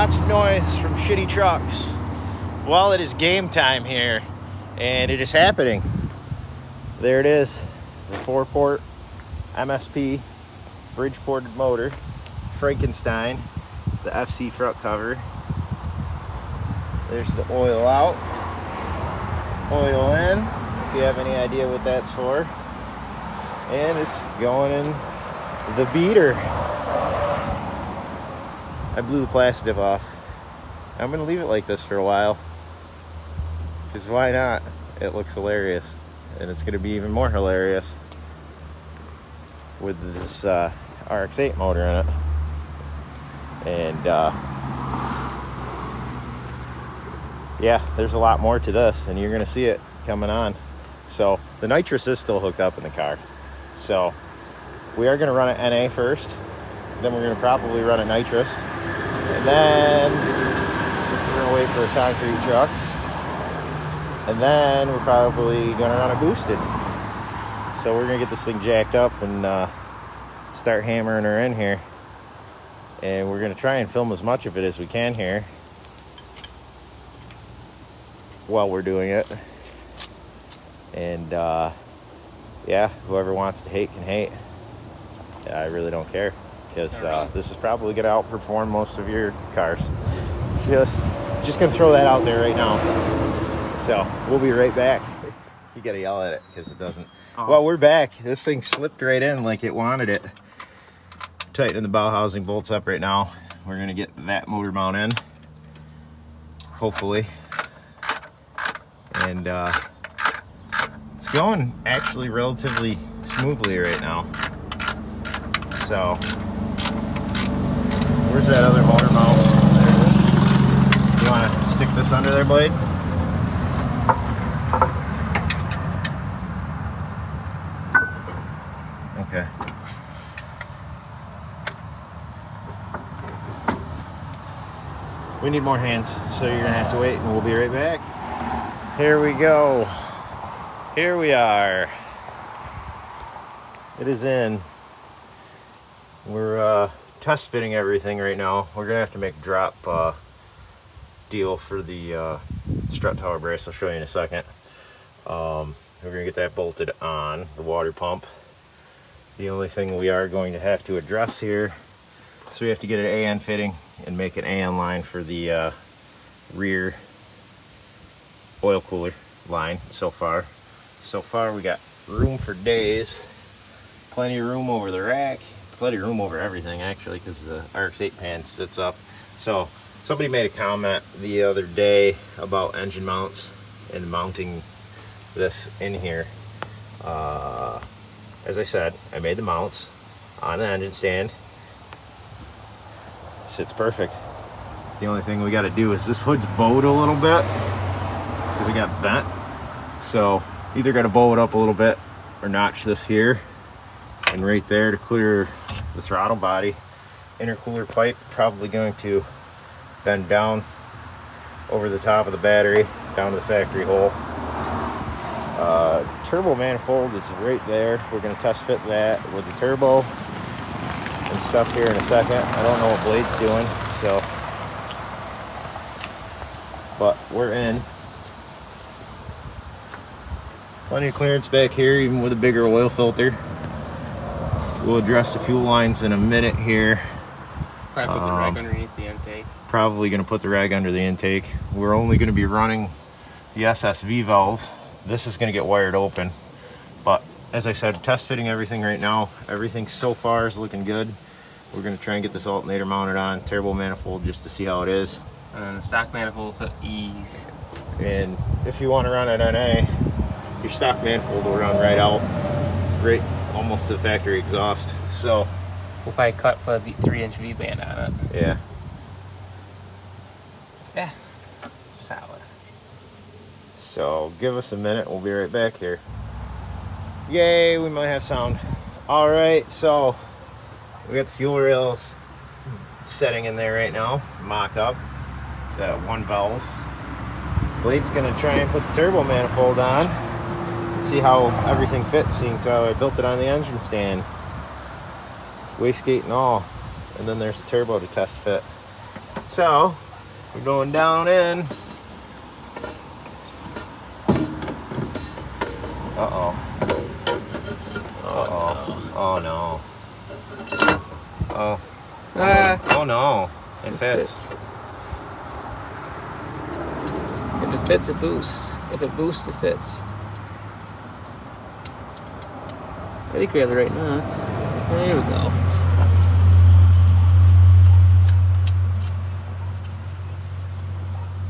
lots of noise from shitty trucks. Well, it is game time here, and it is happening. There it is, the 4-port MSP bridge-ported motor, Frankenstein, the FC front cover. There's the oil out, oil in, if you have any idea what that's for. And it's going in the beater. I blew the plastic off. I'm gonna leave it like this for a while, because why not? It looks hilarious, and it's gonna be even more hilarious with this Rx8 motor in it. And yeah, there's a lot more to this, and you're gonna see it coming on. So the nitrous is still hooked up in the car, so we are gonna run it NA first, then we're gonna probably run it nitrous, and then we're gonna wait for a concrete truck, and then we're probably gonna run it boosted. So we're gonna get this thing jacked up and start hammering her in here, and we're gonna try and film as much of it as we can here while we're doing it. And yeah, whoever wants to hate can hate. I really don't care, because this is probably gonna outperform most of your cars. Just gonna throw that out there right now. So we'll be right back. You gotta yell at it because it doesn't. Oh. Well, we're back. This thing slipped right in like it wanted it. Tightening the bow housing bolts up right now. We're gonna get that motor mount in, hopefully. And it's going actually relatively smoothly right now. So where's that other motor mount? There it is. You want to stick this under there, Blade? Okay. We need more hands, so you're gonna have to wait, and we'll be right back. Here we go. Here we are. It is in. We're test fitting everything right now. We're gonna have to make a drop deal for the strut tower brace. I'll show you in a second. We're gonna get that bolted on the water pump. The only thing we are going to have to address here, so we have to get an AN fitting and make an AN line for the rear oil cooler line. So far we got room for days. Plenty of room over the rack, plenty of room over everything actually, because the Rx8 pan sits up. So somebody made a comment the other day about engine mounts and mounting this in here. As I said, I made the mounts on the engine stand. Sits perfect. The only thing we got to do is this hood's bowed a little bit because it got bent. So either got to bow it up a little bit or notch this here and right there to clear the throttle body. Intercooler pipe probably going to bend down over the top of the battery down to the factory hole. Turbo manifold is right there. We're going to test fit that with the turbo and stuff here in a second. I don't know what Blade's doing, so, but we're in. Plenty of clearance back here, even with a bigger oil filter. We'll address the fuel lines in a minute here. Probably put the rag underneath the intake. Probably going to put the rag under the intake. We're only going to be running the SSV valve. This is going to get wired open, but as I said, test fitting everything right now. Everything so far is looking good. We're going to try and get this alternator mounted on, turbo manifold, just to see how it is. And the stock manifold for ease. And if you want to run it NA, your stock manifold will run right out, right almost to the factory exhaust. So we'll probably put a 3-inch V-band on it. Yeah. Yeah. Solid. So give us a minute, we'll be right back here. Yay, we might have sound. All right, so we got the fuel rails setting in there right now, mock up. Got one valve. Blade's gonna try and put the turbo manifold on and see how everything fits, seeing how I built it on the engine stand. Wastegate and all. And then there's the turbo to test fit. So, we're going down in. Uh-oh. Uh-oh. Oh, no. Oh. Oh, no. It fits. If it fits, it boosts. If it boosts, it fits. I think we have the right nuts. There we go.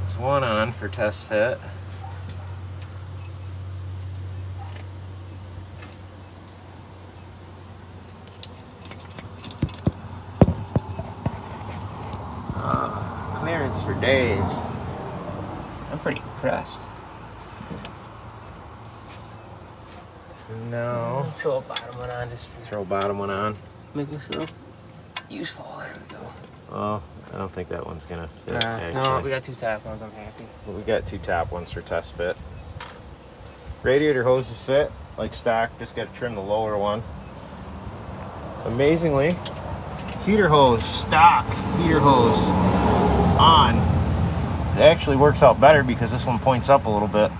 It's one on for test fit. Clearance for days. I'm pretty impressed. No. Let's throw a bottom one on just Throw a bottom one on. make myself useful. There we go. Oh, I don't think that one's gonna fit. No, we got 2 top ones. I'm happy. But we got 2 top ones for test fit. Radiator hoses fit like stock. Just got to trim the lower one. Amazingly, heater hose, stock heater hose on. It actually works out better because this one points up a little bit.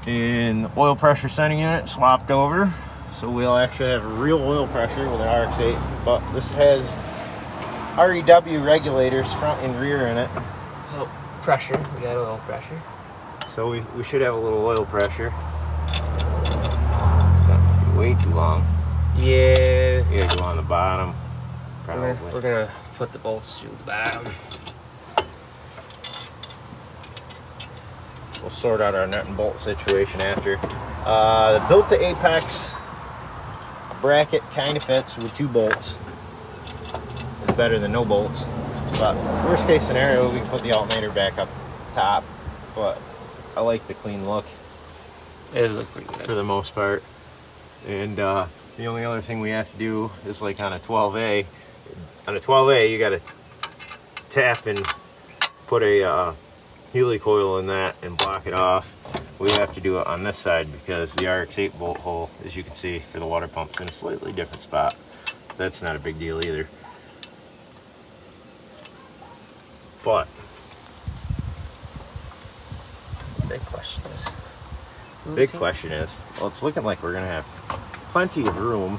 And the oil pressure sending unit swapped over, so we'll actually have real oil pressure with an Rx8. But this has REW regulators front and rear in it. So pressure, we got oil pressure. So we should have a little oil pressure. It's gonna be way too long. Yeah. You gotta go on the bottom. Probably. We're gonna put the bolts through the bottom. We'll sort out our nut and bolt situation after. The built to apex bracket kind of fits with 2 bolts. It's better than no bolts. But worst case scenario, we can put the alternator back up top. But I like the clean look. It look pretty good For the most part. And the only other thing we have to do is like on a 12A. On a 12A, you gotta tap and put a helicoil in that and block it off. We have to do it on this side because the RX8 bolt hole, as you can see, for the water pump's in a slightly different spot. That's not a big deal either. But big question is. big question is, well, it's looking like we're gonna have plenty of room.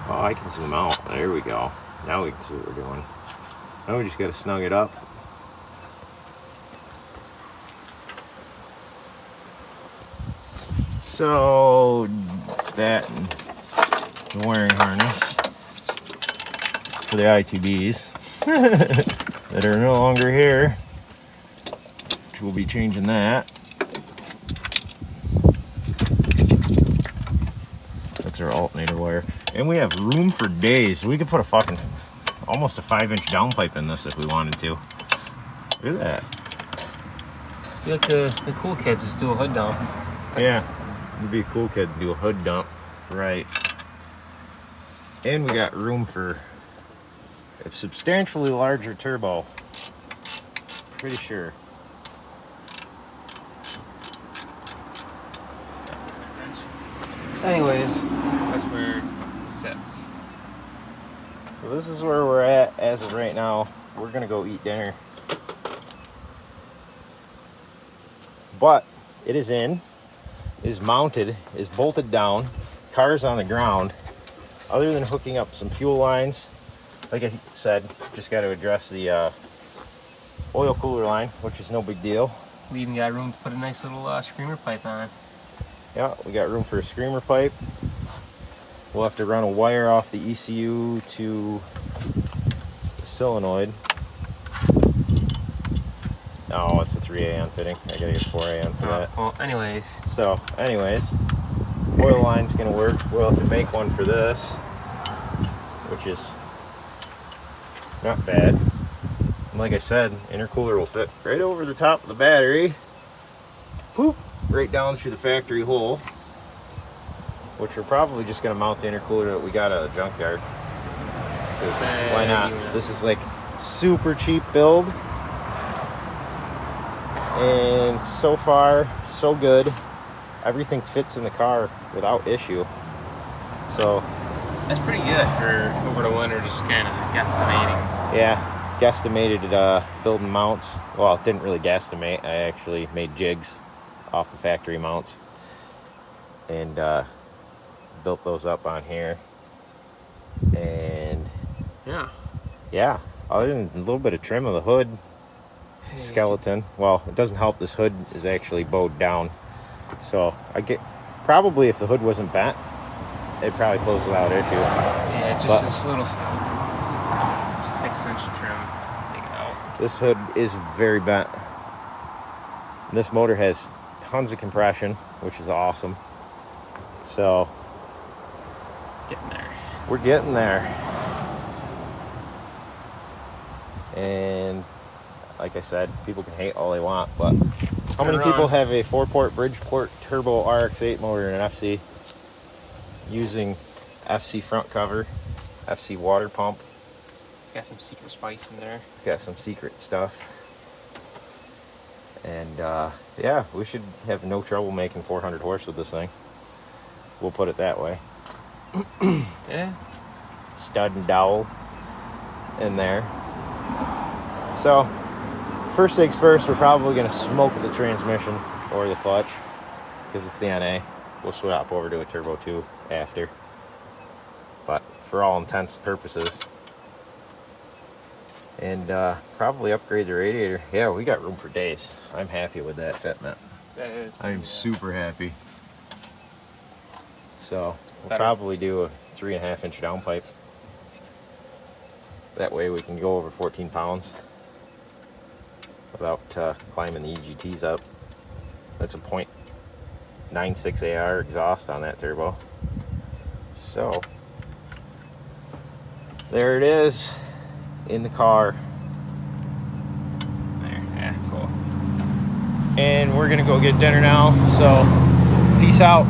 Oh, I can zoom out. There we go. Now we can see what we're doing. Now we just got to snug it up. So that and the wiring harness for the ITBs that are no longer here. We'll be changing that. That's our alternator wire. And we have room for days. We could put a fucking almost a 5-inch downpipe in this if we wanted to. Look at that. You like the cool kids just do a hood dump. Yeah, it'd be a cool kid to do a hood dump. Right. And we got room for a substantially larger turbo. Pretty sure. Anyways, that's where it sits. So this is where we're at as of right now. We're gonna go eat dinner. But it is in, is mounted, is bolted down, car's on the ground. Other than hooking up some fuel lines, like I said, just got to address the oil cooler line, which is no big deal. We even got room to put a nice little screamer pipe on. Yeah, we got room for a screamer pipe. We'll have to run a wire off the ECU to the solenoid. Oh, it's a 3A on fitting. I gotta get 4A on for that. Well, anyways. So, anyways, oil line's gonna work. We'll have to make one for this, which is not bad. And like I said, intercooler will fit right over the top of the battery. Poop, right down through the factory hole, which we're probably just gonna mount the intercooler that we got out of the junkyard. 'Cause why not? This is like super cheap build. And so far, so good. everything fits in the car without issue. So that's pretty good for over the winter, just kind of guesstimating. yeah, guesstimated building mounts. Well, it didn't really guesstimate. I actually made jigs off of factory mounts and built those up on here. And yeah, other than a little bit of trim of the hood skeleton. Well, it doesn't help. This hood is actually bowed down, so I get probably if the hood wasn't bent, it'd probably close without issue. Yeah, just this little skeleton, just 6-inch trim. Take it out. This hood is very bent. This motor has tons of compression, which is awesome. So Getting there. we're getting there. And like I said, people can hate all they want, but how many people have a 4-port Bridgeport turbo RX8 motor in an FC using FC front cover, FC water pump? It's got some secret spice in there. It's got some secret stuff. And yeah, we should have no trouble making 400 horse with this thing. We'll put it that way. Yeah. Stud and dowel in there. So, first things first, we're probably going to smoke the transmission or the clutch because it's the NA. We'll swap over to a Turbo 2 after. But for all intents and purposes. And probably upgrade the radiator. Yeah, we got room for days. I'm happy with that fitment. That is. I'm super happy. So we'll probably do a 3.5-inch downpipe. That way we can go over 14 pounds without climbing the EGTs up. That's a .96 AR exhaust on that turbo. So there it is in the car. There, yeah, cool. And we're gonna go get dinner now. So peace out.